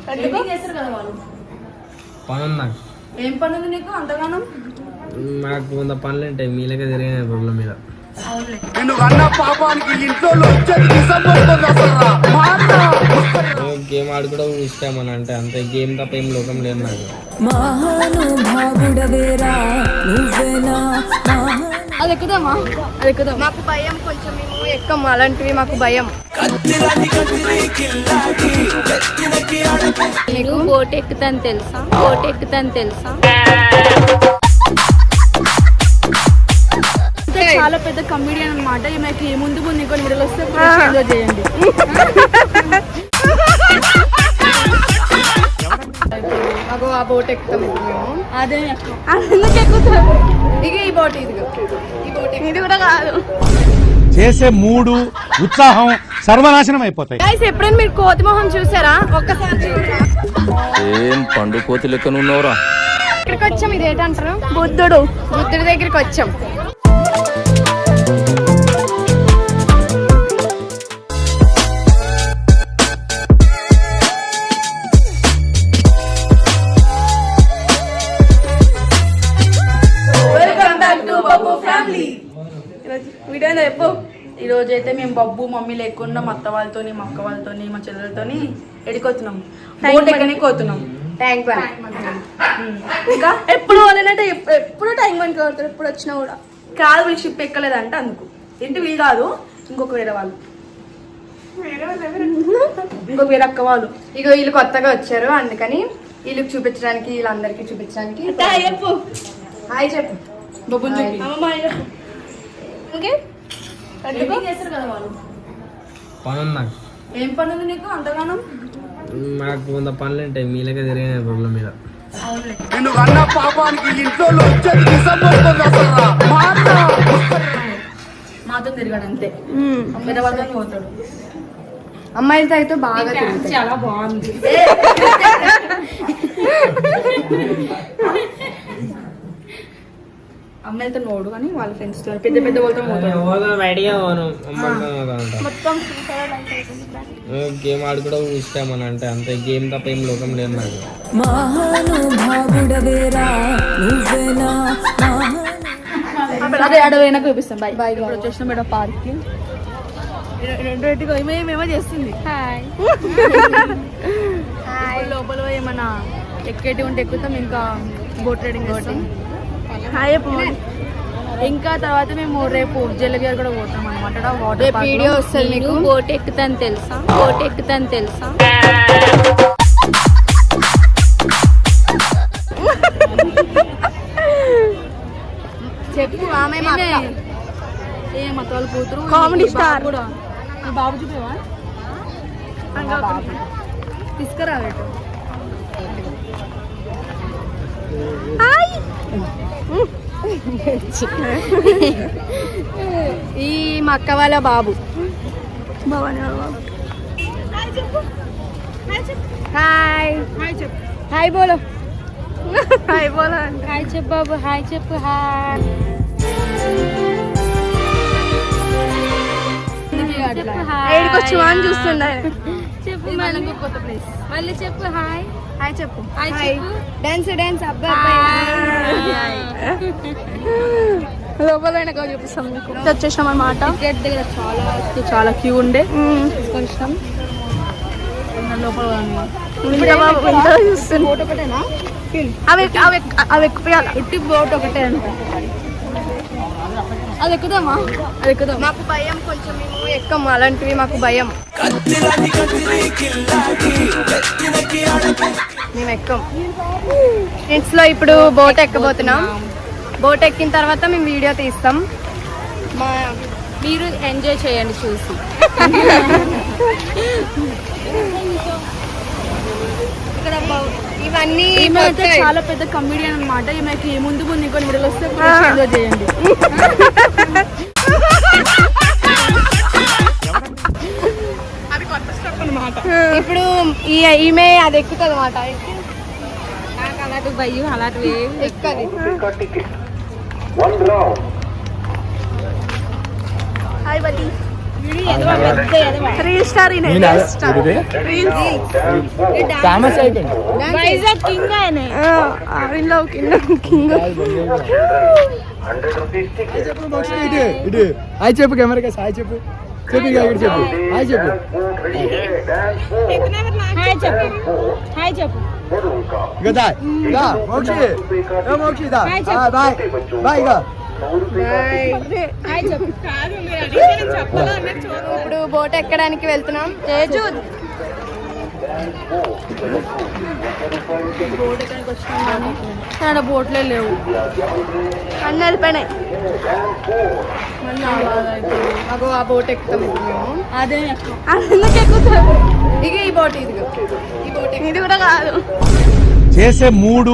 చేస్తారు కదా వాళ్ళు. పని నాకు ఏం పని ఉంది నీకు అంతగానం? నాకు వంద పనులు ఉంటాయి, మీలకే తిరిగిన రోడ్ల మీద. గేమ్ ఆడుకోవడం ఇష్టం అని అంటే అంతే, గేమ్ తప్ప ఏం లోకం లేదు నాకు. అది ఎక్కుదామా? అది ఎక్కుదాం. మాకు భయం కొంచెం, మేము ఎక్కం అలాంటివి, మాకు భయం. నీకు బోట్ ఎక్కుతాను తెలుసా? బోట్ ఎక్కుతాను తెలుసా? చాలా పెద్ద కమెడియన్ అన్నమాట. ఈమెకి ముందు ముందు ఇంకొన్ని వీడియోలు వస్తే ఎంజాయ్ చేయండి. మాకు ఆ బోట్ ఎక్కుతాం ఇప్పుడు మేము. అదే ఎందుకు ఎక్కుతాం? ఇక ఈ బోట్, ఇది ఇది కూడా కాదు. చేసే మూడు ఉత్సాహం సర్వనాశనం అయిపోతాయి. ఎప్పుడైనా మీరు కోతి మొహం చూసారా? ఒక్కసారి ఏం పండు కోతి లెక్కన ఉన్నవరా. ఇక్కడికి వచ్చాం, ఇదేంటారు? బుద్ధుడి దగ్గరికి వచ్చాం. ఈ రోజు అయితే మేము బబ్బు మమ్మీ లేకుండా మా అత్త వాళ్ళతోని, మా అక్క వాళ్ళతోని, మా చెల్లెలతోని ఎడికొస్తున్నాం. బోట్ ఎక్కడికి పోతున్నాం. ట్యాంక్ ఇంకా ఎప్పుడు వాళ్ళనంటే ఎప్పుడు ట్యాంక్ బండ్ కొడతారు. ఎప్పుడు వచ్చినా కూడా కాదు, వీళ్ళు షిప్ ఎక్కలేదంటే అందుకు. ఏంటి వీళ్ళు కాదు, ఇంకొక వేరే వాళ్ళు, ఇంకొక వేరే అక్క వాళ్ళు. ఇక వీళ్ళు కొత్తగా వచ్చారు, అందుకని వీళ్ళకి చూపించడానికి, వీళ్ళందరికీ చూపించడానికి. హాయ్ చెప్పు బబ్బుని చెప్పి. చేస్తారు కదా వాళ్ళు. పని నాకు ఏం పని ఉంది నీకు అంతగానం? నాకు వంద పనులు ఉంటాయి, మీలకే తిరిగిన రోడ్ల మీద. మాతో తిరిగాడు అంతే, వేరే వాళ్ళతో పోతాడు. అమ్మాయిలతో అయితే బాగా తిరుగుతాయి. చాలా బాగుంది. అమ్మాయిలతో నోడు కానీ వాళ్ళ ఫ్రెండ్స్ తో, పెద్ద పెద్ద వాళ్ళతో మొత్తం గేమ్ ఆడుకోవడం ఇష్టం అని అంటే అంతే, గేమ్ తప్ప ఏం లోకం లేదు నాకు. అదే అడవైనా చూపిస్తాం. Bye bye. ఇప్పుడు వచ్చేసినాం మేడం పార్క్ కి. ఏమేమో చేస్తుంది. లోపల ఏమన్నా ఎక్కేటి ఉంటే ఎక్కుతాం, ఇంకా బోట్ రైడింగ్ చేస్తాం. ఇంకా తర్వాత మేము రేపు జలగిరి కూడా పోతాం అనమాట. రేపు వీడియో వస్తుంది మీకు. బోట్ ఎక్కుతాను తెలుసా? బోట్ ఎక్కుతాను తెలుసా? చెప్పు. ఆమె ఏ మత వాళ్ళు కూతురు, కామెడీ స్టార్ కూడా. బాబు చూపేవా? తీసుకురా. ఈ మా అక్క వాళ్ళ బాబు. హాయ్ హాయ్ బోలో. హాయ్ బోలో. హాయ్ చెప్పు బాబు. హాయ్ చెప్పు. హాయ్ ఏడుకొచ్చావా అని చూస్తుండే. చెప్పు కొత్త ప్లేస్. మళ్ళీ చెప్పు. హాయ్ హాయ్ చెప్పు. హాయ్ చెప్పు. డాన్స్ డాన్స్ అబ్బాయి. లోపల చూపిస్తాం మీకు. వచ్చేసాం అన్నమాట. టికెట్ దగ్గర చాలా క్యూ ఉండే కొంచెం లోపల చూస్తుంది. బోట్ ఒకటేనా? అవి ఎక్కిపోయాలి. ఉట్టి బోట్ ఒకటే అంట. అది ఎక్కుదామా? అది ఎక్కుదాం. మాకు భయం కొంచెం, మేము ఎక్కం అలాంటివి, మాకు భయం. మేము ఎక్కం. ఫ్రెండ్స్ లో ఇప్పుడు బోట్ ఎక్కబోతున్నాం. బోట్ ఎక్కిన తర్వాత మేము వీడియో తీస్తాం. మీరు ఎంజాయ్ చేయండి చూసి. ఇక్కడ ఇవన్నీ చాలా పెద్ద కమెడియన్ అన్నమాట. ఈమెకి ముందు ముందు ఇంకొన్ని వీడియోలు వస్తే ఎంజాయ్ చేయండి. ఇప్పుడు ఈమె అది ఎక్కుతుంది అన్నమాట. అలాంటి భయం అలాంటివి ఎక్కది. హాయ్ బడి. రీల్ స్టార్ ఫేమస్ అయిపోయింది. వైజాగ్ కింగ్ ఆయన కింగ్ హాయ్ చెప్పు కెమెరా హాయ్ చెప్పు చెప్పు ఇక ఇక్కడ చెప్పు హాయ్ చెప్పు. హాయ్ చెప్పు హాయ్ చెప్పు ఇక దా మోక్షి మోక్షి దా బాయ్ బాయ్ ఇక హాయ్ చెప్పు. ఇప్పుడు బోట్ ఎక్కడానికి వెళ్తున్నాం. తేజు బోట్ ఎక్కడానికి వచ్చినాం కానీ బోట్లే లేవు, అన్నీ వెళ్ళిపోయినాయి. మాకు ఆ బోట్ ఎక్కుతాం ఇప్పుడు మేము. అదే ఎందుకు ఎక్కుతాం? ఇక ఈ బోట్ ఇది ఇది కూడా కాదు. చేసే మూడు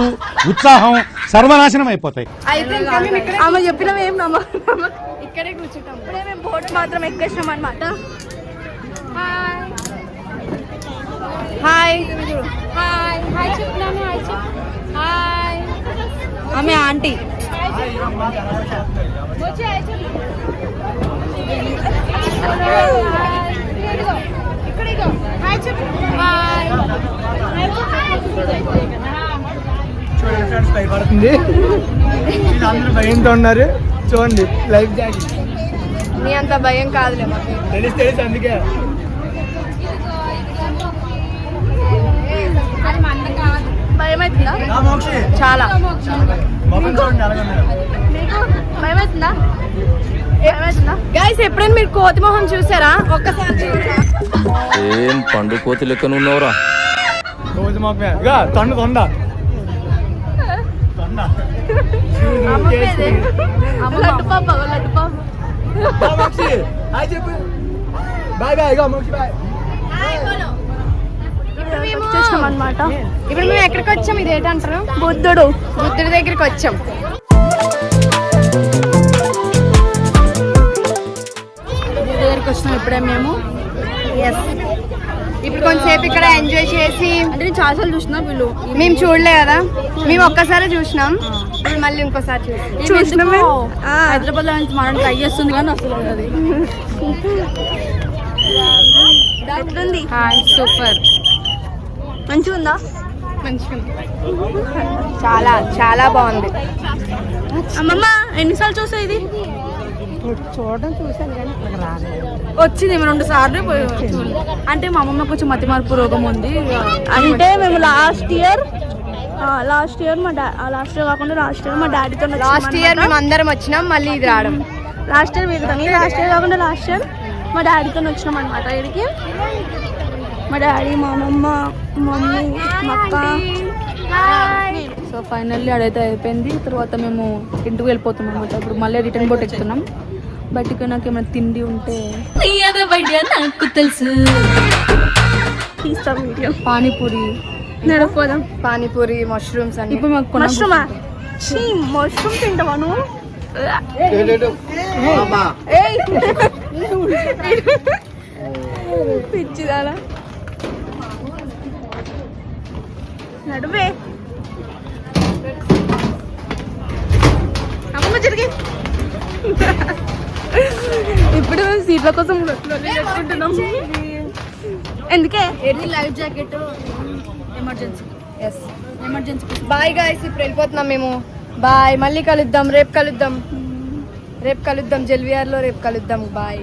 ఉత్సాహం సర్వనాశనం అయిపోతాయి. అయితే ఆమె చెప్పినవి ఏం ఇక్కడే కూర్చుంటాం. ఇప్పుడే మేము బోట్ మాత్రం ఎక్కేసినాం అనమాట. హాయ్ హాయ్ హాయ్ చెప్తున్నాను. హాయ్ చెప్పు హాయ్. ఆమె ఆంటీ. వచ్చి హాయ్ చెప్పు. ఇక్కడ ఇగో హాయ్ చెప్పు హాయ్. చూడండి ఫ్రెండ్స్ భయపడుతుంది, అందరూ భయంతో ఉన్నారు. చూడండి లైఫ్ జాకెట్ నీ అంత భయం కాదులే మాకు. తెలుసు అందుకే. అది మంద కాదు. భయం అవుతుందా? మోక్షి చాలా. మొబైల్ చూడండి అలాగన్నారు. మీకు భయం అవుతుందా? గైస్ ఎప్పుడైనా మీరు కోతి మొహం చూసారా? ఒక్కసారి ఏం పండు కోతి లెక్కనున్నావురా. రోజు మొక్క ఇక తొండ తొండ లడ్డు పాప మోక్షి హాయ్ చెప్పు బాయ్ బాయ్ ఇక మోక్షి బాయ్. వచ్చేసాం అనమాట. ఇప్పుడు మేము ఎక్కడికి వచ్చాం? ఇది ఏంటంటారు? బుద్ధుడి దగ్గరికి వచ్చాం. బుద్ధుడి దగ్గరికి వచ్చినాం ఇప్పుడే మేము. ఇప్పుడు కొంతసేపు ఇక్కడ ఎంజాయ్ చేసి, అంటే నేను చాలాసార్లు చూసినా వీళ్ళు మేము చూడలే కదా, మేము ఒక్కసారి చూసినాం. ఇప్పుడు మళ్ళీ ఇంకోసారి చూసినామే. హైదరాబాద్ లో నుంచి మనం ట్రై చేస్తుంది కానీ అసలు అది సూపర్ మంచిగా ఉందా? చాలా చాలా బాగుంది. అమ్మమ్మ ఎన్నిసార్లు చూసా ఇది? చూసాను కానీ వచ్చింది 2 సార్లు అంటే మా అమ్మమ్మ కొంచెం మతి మార్పు రోగం ఉంది. అంటే మేము లాస్ట్ ఇయర్ మా డాడీతో లాస్ట్ ఇయర్ మేము అందరం వచ్చినాం. మళ్ళీ ఇది రావడం లాస్ట్ ఇయర్ కాకుండా లాస్ట్ ఇయర్ మా డాడీతో వచ్చినాం అనమాట. ఇక్కడికి మా డాడీ, మా అమ్మమ్మ, మమ్మీ, మా అక్క. సో ఫైనల్లీ అడైతే అయిపోయింది. తర్వాత మేము ఇంటికి వెళ్ళిపోతున్నాం అనమాట. ఇప్పుడు మళ్ళీ రిటర్న్ బోట్ ఎక్కుతున్నాం. బయటికి నాకు ఏమైనా తిండి ఉంటే నాకు తెలుసు. తీస్తాం వీడియో. పానీపూరి నడపోదాం. పానీపూరి, మష్రూమ్స్ అన్ని. ఇప్పుడు మాకు మష్రూమ్ తింటావా నువ్వు? పిచ్చిదాలా నడువే. అమ్మమ్మ జరిగి ఇప్పుడు మేము సీట్ల కోసం చేసుకుంటున్నాం. ఎందుకే life jacket emergency. Bye guys, ఇప్పుడు వెళ్ళిపోతున్నాం మేము. బాయ్, మళ్ళీ కలుద్దాం. రేపు కలుద్దాం జెల్విఆర్ లో. రేపు కలుద్దాం. బాయ్.